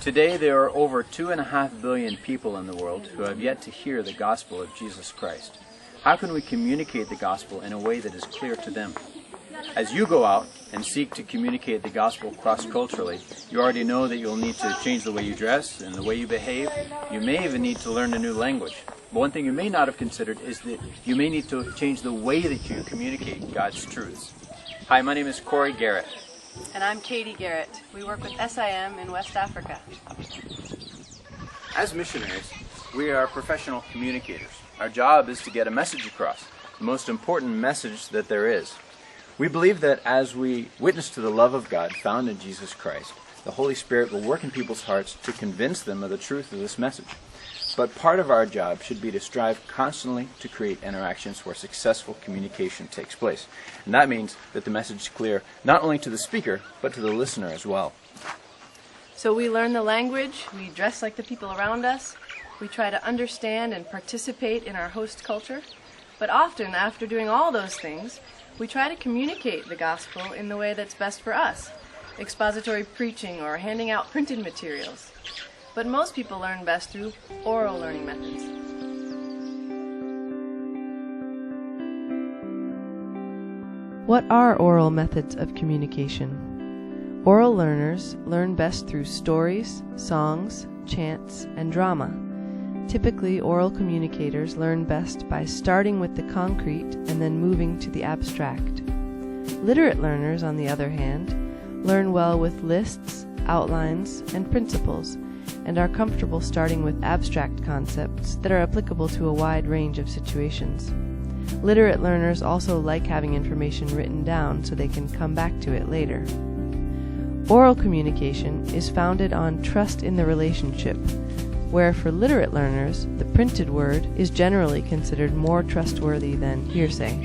Today there are over 2.5 billion people in the world who have yet to hear the gospel of Jesus Christ. How can we communicate the gospel in a way that is clear to them? As you go out and seek to communicate the gospel cross-culturally, you already know that you'll need to change the way you dress and the way you behave. You may even need to learn a new language. But one thing you may not have considered is that you may need to change the way that you communicate God's truths. Hi, my name is Corey Garrett. And I'm Katie Garrett. We work with SIM in West Africa. As missionaries, we are professional communicators. Our job is to get a message across, the most important message that there is. We believe that as we witness to the love of God found in Jesus Christ, the Holy Spirit will work in people's hearts to convince them of the truth of this message. But part of our job should be to strive constantly to create interactions where successful communication takes place. And that means that the message is clear not only to the speaker, but to the listener as well. So we learn the language, we dress like the people around us, we try to understand and participate in our host culture. But often, after doing all those things, we try to communicate the gospel in the way that's best for us, expository preaching or handing out printed materials. But most people learn best through oral learning methods. What are oral methods of communication? Oral learners learn best through stories, songs, chants, and drama. Typically, oral communicators learn best by starting with the concrete and then moving to the abstract. Literate learners, on the other hand, learn well with lists, outlines, and principles, and are comfortable starting with abstract concepts that are applicable to a wide range of situations. Literate learners also like having information written down so they can come back to it later. Oral communication is founded on trust in the relationship, where for literate learners, the printed word is generally considered more trustworthy than hearsay.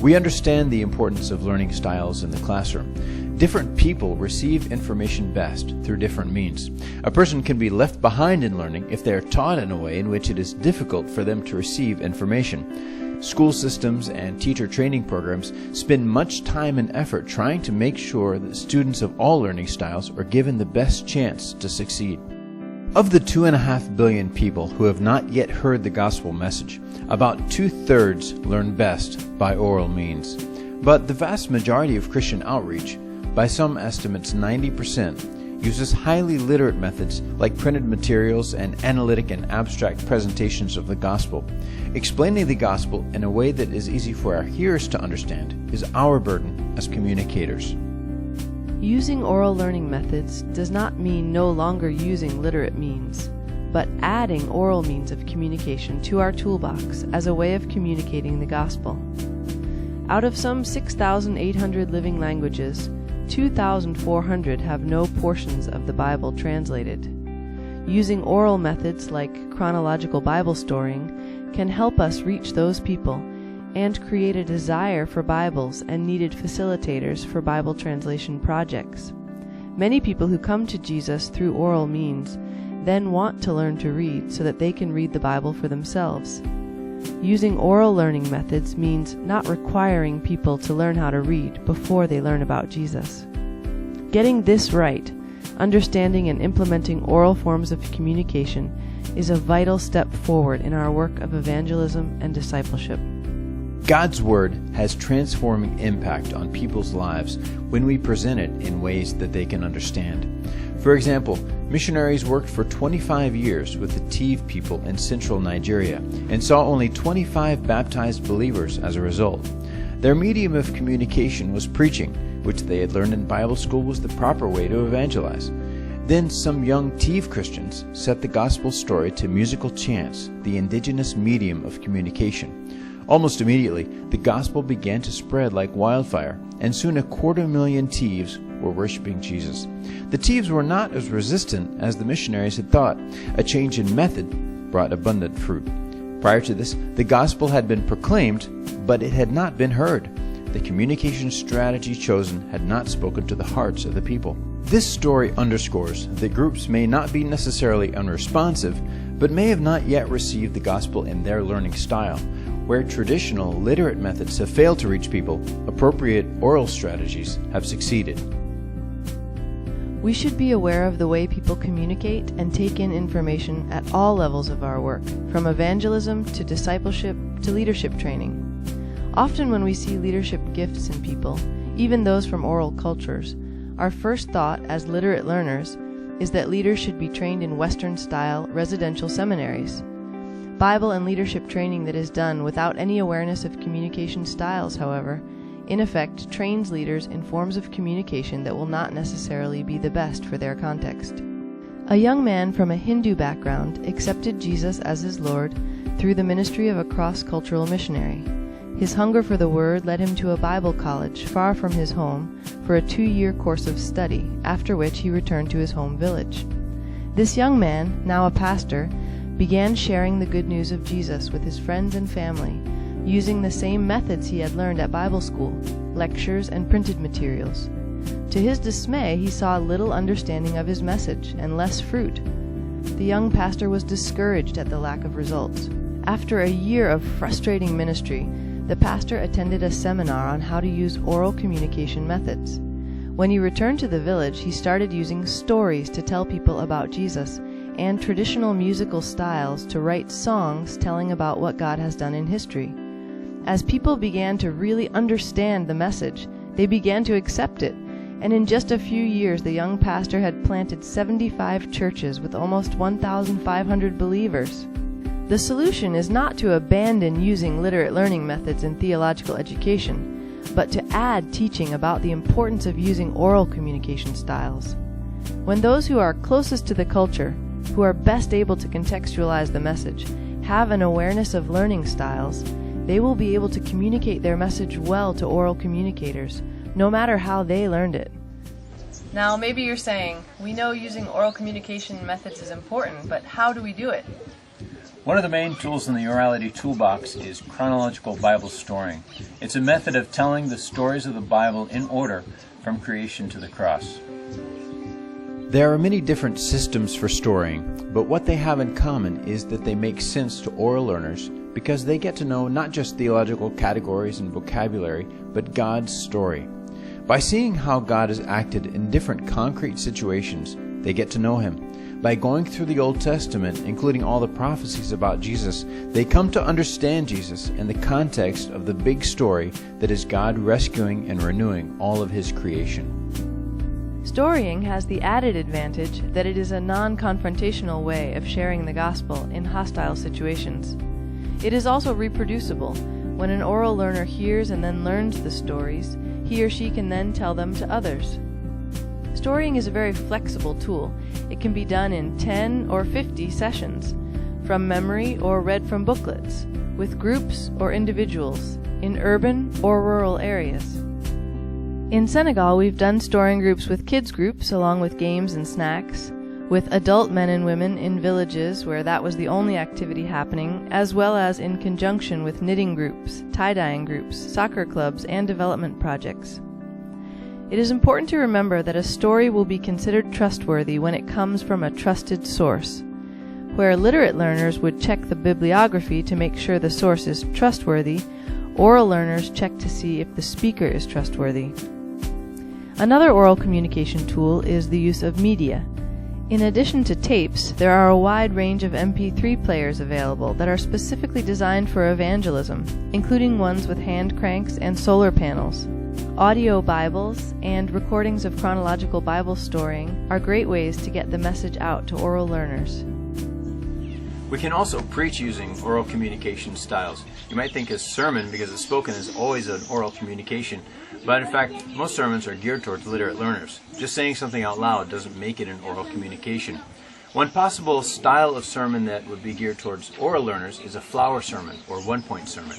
We understand the importance of learning styles in the classroom. Different people receive information best through different means. A person can be left behind in learning if they are taught in a way in which it is difficult for them to receive information. School systems and teacher training programs spend much time and effort trying to make sure that students of all learning styles are given the best chance to succeed. Of the 2.5 billion people who have not yet heard the gospel message, about 2/3 learn best by oral means. But the vast majority of Christian outreach, by some estimates 90%, uses highly literate methods like printed materials and analytic and abstract presentations of the gospel. Explaining the gospel in a way that is easy for our hearers to understand is our burden as communicators. Using oral learning methods does not mean no longer using literate means, but adding oral means of communication to our toolbox as a way of communicating the gospel. Out of some 6,800 living languages, 2,400 have no portions of the Bible translated. Using oral methods like chronological Bible storying can help us reach those people and create a desire for Bibles and needed facilitators for Bible translation projects. Many people who come to Jesus through oral means then want to learn to read so that they can read the Bible for themselves. Using oral learning methods means not requiring people to learn how to read before they learn about Jesus. Getting this right, understanding and implementing oral forms of communication, is a vital step forward in our work of evangelism and discipleship. God's Word has transforming impact on people's lives when we present it in ways that they can understand. For example, missionaries worked for 25 years with the Tiv people in central Nigeria and saw only 25 baptized believers as a result. Their medium of communication was preaching, which they had learned in Bible school was the proper way to evangelize. Then some young Tiv Christians set the gospel story to musical chants, the indigenous medium of communication. Almost immediately, the gospel began to spread like wildfire, and soon 250,000 Tivs were worshiping Jesus. The Tivs were not as resistant as the missionaries had thought. A change in method brought abundant fruit. Prior to this, the gospel had been proclaimed, but it had not been heard. The communication strategy chosen had not spoken to the hearts of the people. This story underscores that groups may not be necessarily unresponsive, but may have not yet received the gospel in their learning style. Where traditional literate methods have failed to reach people, appropriate oral strategies have succeeded. We should be aware of the way people communicate and take in information at all levels of our work, from evangelism to discipleship to leadership training. Often when we see leadership gifts in people, even those from oral cultures, our first thought as literate learners is that leaders should be trained in Western-style residential seminaries. Bible and leadership training that is done without any awareness of communication styles, however, in effect trains leaders in forms of communication that will not necessarily be the best for their context. A young man from a Hindu background accepted Jesus as his Lord through the ministry of a cross-cultural missionary. His hunger for the Word led him to a Bible college far from his home for a 2-year course of study, after which he returned to his home village. This young man, now a pastor, began sharing the good news of Jesus with his friends and family, using the same methods he had learned at Bible school, lectures and printed materials. To his dismay, he saw little understanding of his message and less fruit. The young pastor was discouraged at the lack of results. After a year of frustrating ministry, the pastor attended a seminar on how to use oral communication methods. When he returned to the village, he started using stories to tell people about Jesus and traditional musical styles to write songs telling about what God has done in history. As people began to really understand the message, they began to accept it, and in just a few years the young pastor had planted 75 churches with almost 1,500 believers. The solution is not to abandon using literate learning methods in theological education, but to add teaching about the importance of using oral communication styles. When those who are closest to the culture, who are best able to contextualize the message, have an awareness of learning styles, they will be able to communicate their message well to oral communicators, no matter how they learned it. Now, maybe you're saying, we know using oral communication methods is important, but how do we do it? One of the main tools in the Orality toolbox is chronological Bible storing. It's a method of telling the stories of the Bible in order from creation to the cross. There are many different systems for storing, but what they have in common is that they make sense to oral learners because they get to know not just theological categories and vocabulary, but God's story. By seeing how God has acted in different concrete situations, they get to know Him. By going through the Old Testament, including all the prophecies about Jesus, they come to understand Jesus in the context of the big story that is God rescuing and renewing all of His creation. Storying has the added advantage that it is a non-confrontational way of sharing the gospel in hostile situations. It is also reproducible. When an oral learner hears and then learns the stories, he or she can then tell them to others. Storying is a very flexible tool. It can be done in 10 or 50 sessions, from memory or read from booklets, with groups or individuals, in urban or rural areas. In Senegal, we've done storing groups with kids groups along with games and snacks, with adult men and women in villages where that was the only activity happening, as well as in conjunction with knitting groups, tie-dyeing groups, soccer clubs, and development projects. It is important to remember that a story will be considered trustworthy when it comes from a trusted source. Where literate learners would check the bibliography to make sure the source is trustworthy, oral learners check to see if the speaker is trustworthy. Another oral communication tool is the use of media. In addition to tapes, there are a wide range of MP3 players available that are specifically designed for evangelism, including ones with hand cranks and solar panels. Audio Bibles and recordings of chronological Bible storing are great ways to get the message out to oral learners. We can also preach using oral communication styles. You might think a sermon, because it's spoken, is always an oral communication, but in fact, most sermons are geared towards literate learners. Just saying something out loud doesn't make it an oral communication. One possible style of sermon that would be geared towards oral learners is a flower sermon or one-point sermon.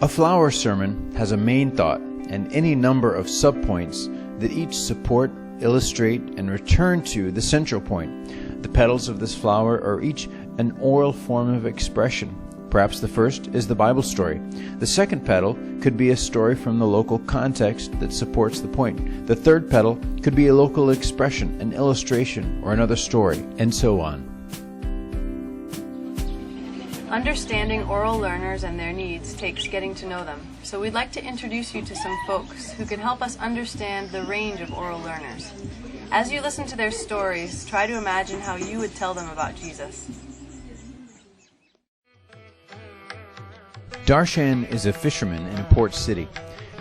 A flower sermon has a main thought and any number of subpoints that each support, illustrate, and return to the central point. The petals of this flower are each an oral form of expression. Perhaps the first is the Bible story. The second petal could be a story from the local context that supports the point. The third petal could be a local expression, an illustration, or another story, and so on. Understanding oral learners and their needs takes getting to know them, so we'd like to introduce you to some folks who can help us understand the range of oral learners. As you listen to their stories, try to imagine how you would tell them about Jesus. Darshan is a fisherman in a port city.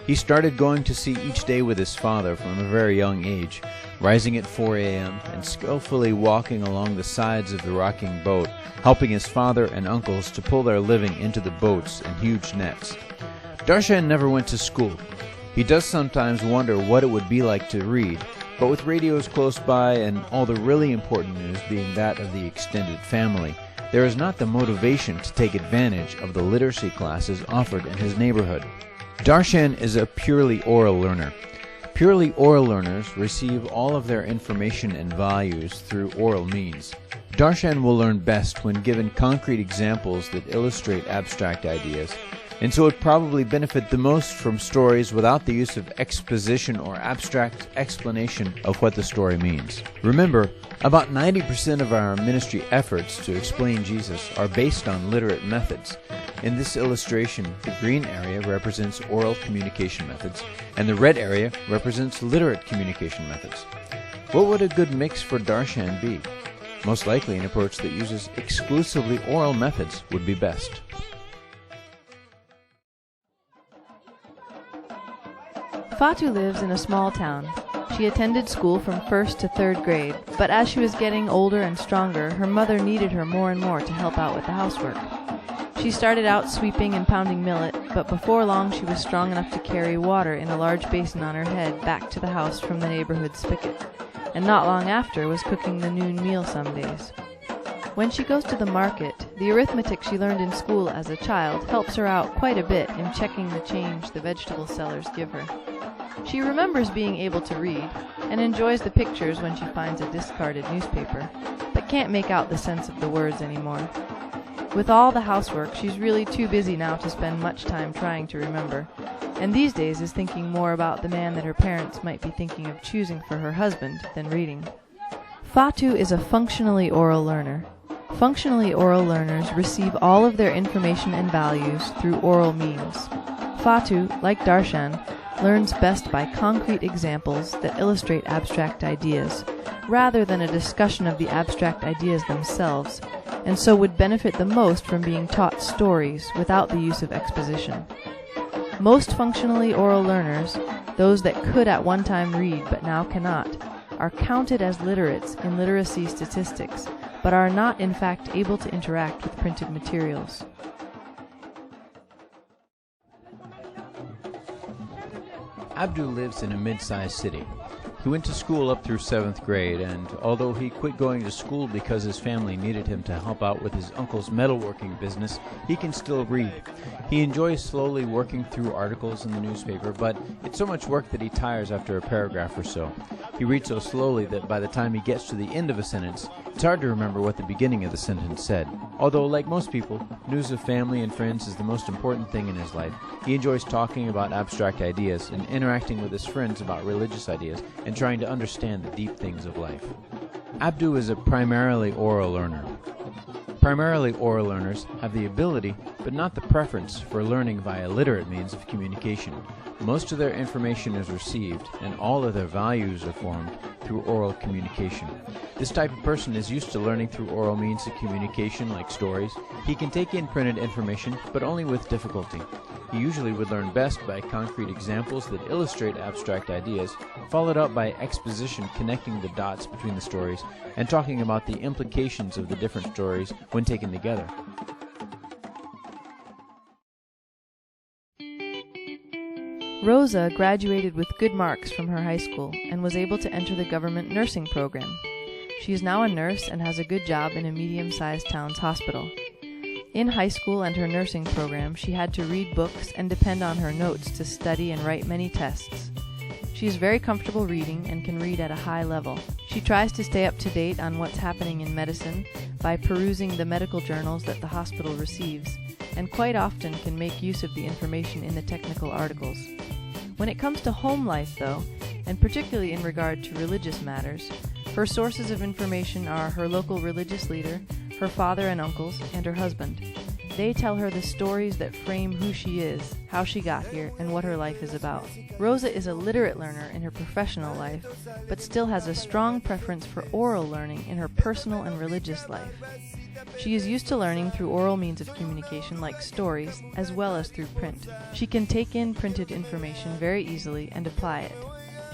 He started going to sea each day with his father from a very young age, rising at 4 a.m. and skillfully walking along the sides of the rocking boat, helping his father and uncles to pull their living into the boats and huge nets. Darshan never went to school. He does sometimes wonder what it would be like to read, but with radios close by and all the really important news being that of the extended family, there is not the motivation to take advantage of the literacy classes offered in his neighborhood. Darshan is a purely oral learner. Purely oral learners receive all of their information and values through oral means. Darshan will learn best when given concrete examples that illustrate abstract ideas, and so would probably benefit the most from stories without the use of exposition or abstract explanation of what the story means. Remember, about 90% of our ministry efforts to explain Jesus are based on literate methods. In this illustration, the green area represents oral communication methods, and the red area represents literate communication methods. What would a good mix for Darshan be? Most likely an approach that uses exclusively oral methods would be best. Fatu lives in a small town. She attended school from 1st to 3rd grade, but as she was getting older and stronger, her mother needed her more and more to help out with the housework. She started out sweeping and pounding millet, but before long she was strong enough to carry water in a large basin on her head back to the house from the neighborhood spigot, and not long after was cooking the noon meal some days. When she goes to the market, the arithmetic she learned in school as a child helps her out quite a bit in checking the change the vegetable sellers give her. She remembers being able to read, and enjoys the pictures when she finds a discarded newspaper, but can't make out the sense of the words anymore. With all the housework, she's really too busy now to spend much time trying to remember, and these days is thinking more about the man that her parents might be thinking of choosing for her husband than reading. Fatu is a functionally oral learner. Functionally oral learners receive all of their information and values through oral means. Fatu, like Darshan, learns best by concrete examples that illustrate abstract ideas, rather than a discussion of the abstract ideas themselves, and so would benefit the most from being taught stories without the use of exposition. Most functionally oral learners, those that could at one time read but now cannot, are counted as literates in literacy statistics, but are not in fact able to interact with printed materials. Abdu lives in a mid-sized city. He went to school up through 7th grade, and although he quit going to school because his family needed him to help out with his uncle's metalworking business, he can still read. He enjoys slowly working through articles in the newspaper, but it's so much work that he tires after a paragraph or so. He reads so slowly that by the time he gets to the end of a sentence, it's hard to remember what the beginning of the sentence said. Although, like most people, news of family and friends is the most important thing in his life. He enjoys talking about abstract ideas and interacting with his friends about religious ideas and trying to understand the deep things of life. Abdu is a primarily oral learner. Primarily oral learners have the ability, but not the preference, for learning via literate means of communication. Most of their information is received, and all of their values are formed through oral communication. This type of person is used to learning through oral means of communication, like stories. He can take in printed information, but only with difficulty. He usually would learn best by concrete examples that illustrate abstract ideas, followed up by exposition connecting the dots between the stories and talking about the implications of the different stories when taken together. Rosa graduated with good marks from her high school and was able to enter the government nursing program. She is now a nurse and has a good job in a medium-sized town's hospital. In high school and her nursing program, she had to read books and depend on her notes to study and write many tests. She is very comfortable reading and can read at a high level. She tries to stay up to date on what's happening in medicine by perusing the medical journals that the hospital receives, and quite often can make use of the information in the technical articles. When it comes to home life, though, and particularly in regard to religious matters, her sources of information are her local religious leader, her father and uncles, and her husband. They tell her the stories that frame who she is, how she got here, and what her life is about. Rosa is a literate learner in her professional life, but still has a strong preference for oral learning in her personal and religious life. She is used to learning through oral means of communication like stories, as well as through print. She can take in printed information very easily and apply it.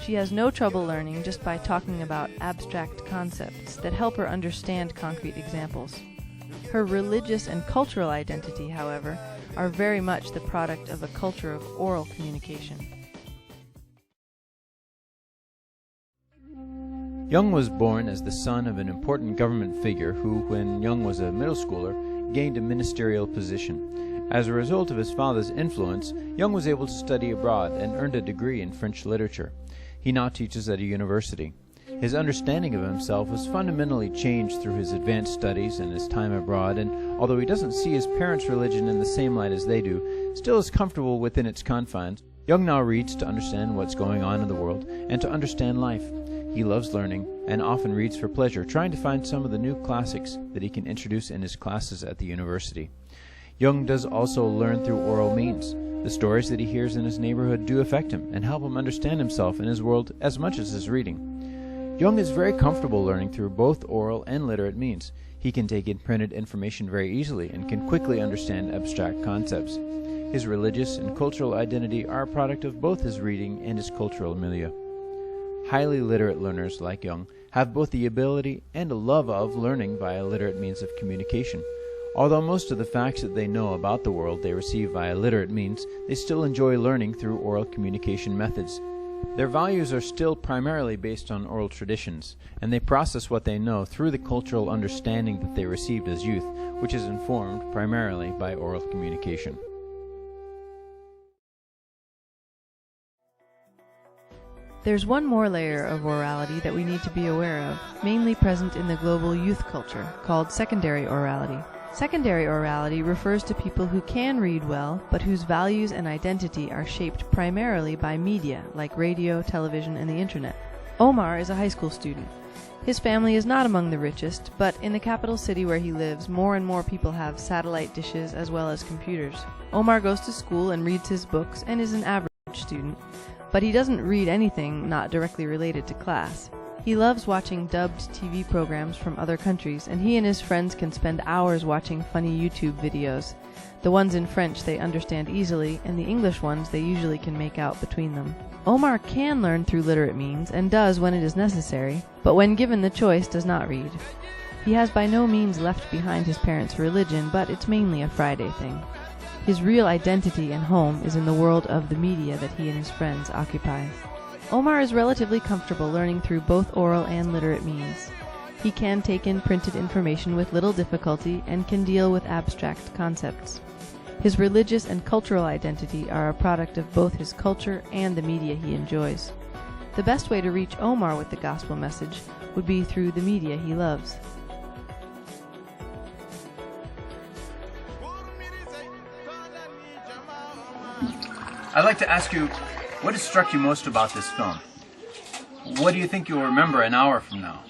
She has no trouble learning just by talking about abstract concepts that help her understand concrete examples. Her religious and cultural identity, however, are very much the product of a culture of oral communication. Young was born as the son of an important government figure who, when Young was a middle schooler, gained a ministerial position. As a result of his father's influence, Young was able to study abroad and earned a degree in French literature. He now teaches at a university. His understanding of himself was fundamentally changed through his advanced studies and his time abroad, and although he doesn't see his parents' religion in the same light as they do, still is comfortable within its confines. Young now reads to understand what's going on in the world and to understand life. He loves learning and often reads for pleasure, trying to find some of the new classics that he can introduce in his classes at the university. Young does also learn through oral means. The stories that he hears in his neighborhood do affect him and help him understand himself and his world as much as his reading. Young is very comfortable learning through both oral and literate means. He can take in printed information very easily and can quickly understand abstract concepts. His religious and cultural identity are a product of both his reading and his cultural milieu. Highly literate learners like Young have both the ability and a love of learning via literate means of communication. Although most of the facts that they know about the world they receive via literate means, they still enjoy learning through oral communication methods. Their values are still primarily based on oral traditions, and they process what they know through the cultural understanding that they received as youth, which is informed primarily by oral communication. There's one more layer of orality that we need to be aware of, mainly present in the global youth culture, called secondary orality. Secondary orality refers to people who can read well, but whose values and identity are shaped primarily by media, like radio, television, and the internet. Omar is a high school student. His family is not among the richest, but in the capital city where he lives, more and more people have satellite dishes as well as computers. Omar goes to school and reads his books and is an average student, but he doesn't read anything not directly related to class. He loves watching dubbed TV programs from other countries, and he and his friends can spend hours watching funny YouTube videos. The ones in French they understand easily, and the English ones they usually can make out between them. Omar can learn through literate means, and does when it is necessary, but when given the choice does not read. He has by no means left behind his parents' religion, but it's mainly a Friday thing. His real identity and home is in the world of the media that he and his friends occupy. Omar is relatively comfortable learning through both oral and literate means. He can take in printed information with little difficulty and can deal with abstract concepts. His religious and cultural identity are a product of both his culture and the media he enjoys. The best way to reach Omar with the gospel message would be through the media he loves. I'd like to ask you, what has struck you most about this film? What do you think you'll remember an hour from now?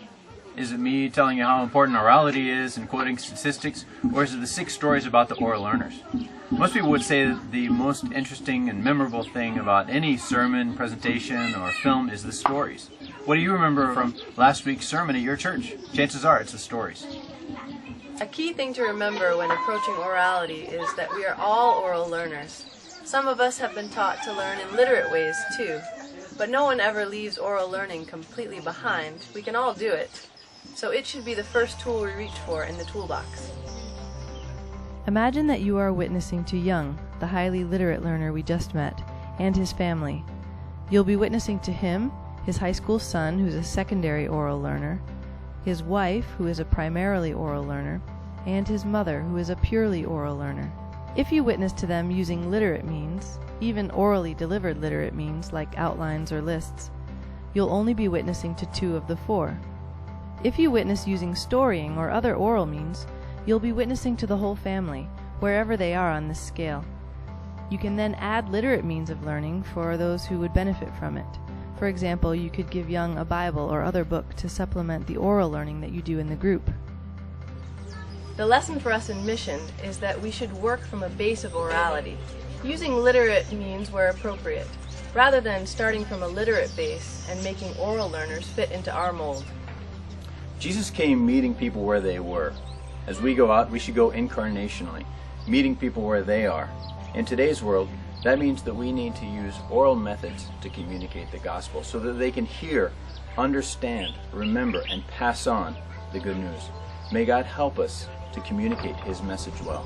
Is it me telling you how important orality is and quoting statistics, or is it the 6 stories about the oral learners? Most people would say that the most interesting and memorable thing about any sermon, presentation, or film is the stories. What do you remember from last week's sermon at your church? Chances are it's the stories. A key thing to remember when approaching orality is that we are all oral learners. Some of us have been taught to learn in literate ways too, but no one ever leaves oral learning completely behind. We can all do it, so it should be the first tool we reach for in the toolbox. Imagine that you are witnessing to Young, the highly literate learner we just met, and his family. You'll be witnessing to him, his high school son, who's a secondary oral learner, his wife, who is a primarily oral learner, and his mother, who is a purely oral learner. If you witness to them using literate means, even orally delivered literate means like outlines or lists, you'll only be witnessing to 2 of the 4. If you witness using storying or other oral means, you'll be witnessing to the whole family, wherever they are on this scale. You can then add literate means of learning for those who would benefit from it. For example, you could give Young a Bible or other book to supplement the oral learning that you do in the group. The lesson for us in mission is that we should work from a base of orality, using literate means where appropriate, rather than starting from a literate base and making oral learners fit into our mold. Jesus came meeting people where they were. As we go out, we should go incarnationally, meeting people where they are. In today's world, that means that we need to use oral methods to communicate the gospel so that they can hear, understand, remember, and pass on the good news. May God help us to communicate His message well.